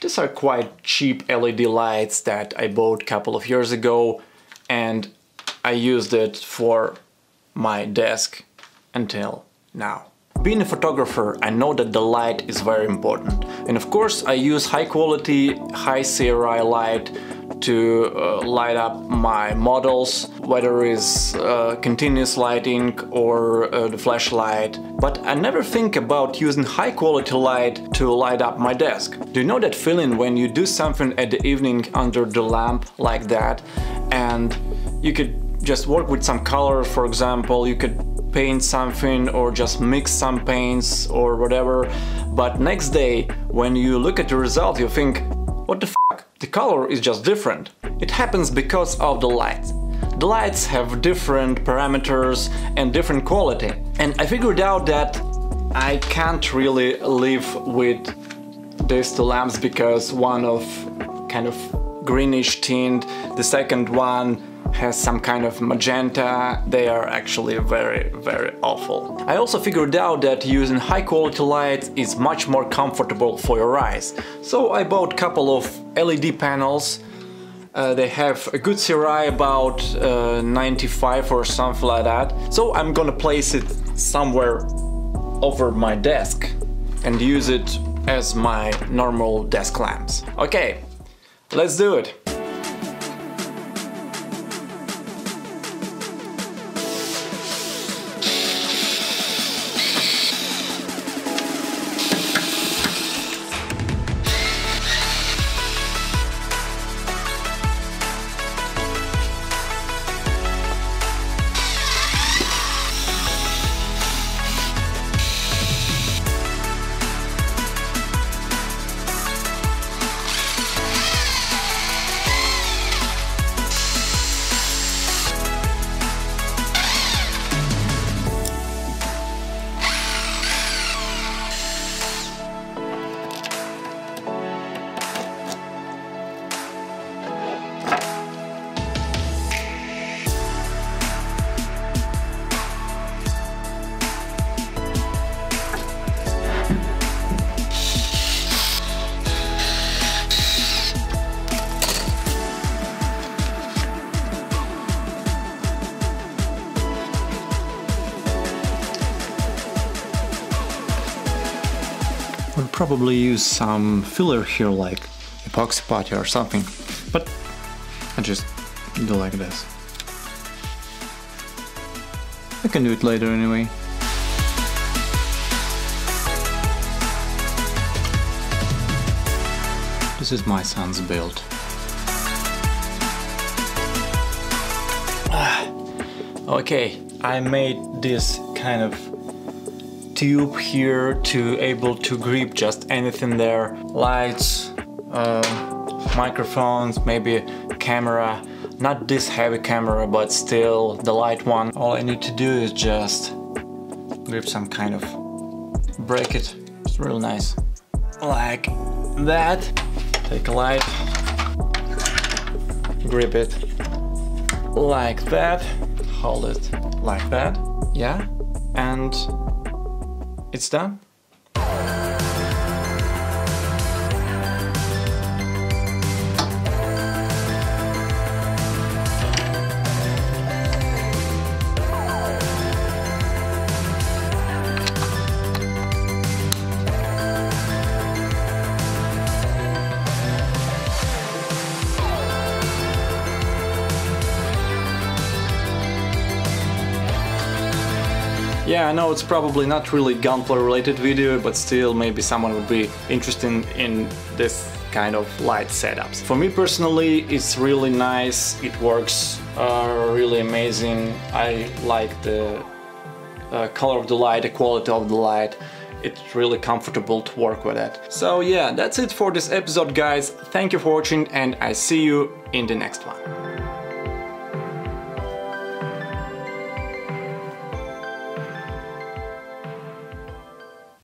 These are quite cheap LED lights that I bought a couple of years ago, and I used it for my desk until now. Being a photographer, I know that the light is very important, and of course I use high quality, high CRI light to light up my models, whether it's continuous lighting or the flashlight. But I never think about using high quality light to light up my desk. Do you know that feeling when you do something at the evening under the lamp like that, and you could just work with some color, for example, you could paint something or just mix some paints or whatever, but next day when you look at the result you think, what the fuck, the color is just different. It happens because of the light. The lights have different parameters and different quality, and I figured out that I can't really live with these two lamps because one of kind of greenish tint, the second one has some kind of magenta. They are actually very awful. I also figured out that using high quality light is much more comfortable for your eyes. So I bought a couple of LED panels. They have a good CRI, about 95 or something like that. So I'm gonna place it somewhere over my desk and use it as my normal desk lamps. Okay, let's do it. Would probably use some filler here, like epoxy putty or something, but I just do like this. I can do it later anyway. This is my son's build. Okay, I made this kind of tube here to able to grip just anything there. Lights, microphones, maybe a camera. Not this heavy camera, but still the light one. All I need to do is just grip some kind of bracket. It's real nice. Like that. Take a light, grip it like that, hold it like that, yeah, and it's done. Yeah, I know it's probably not really gunpla related video, but still maybe someone would be interested in this kind of light setups. For me personally, it's really nice, it works really amazing. I like the color of the light, the quality of the light. It's really comfortable to work with it. So yeah, that's it for this episode, guys. Thank you for watching, and I see you in the next one.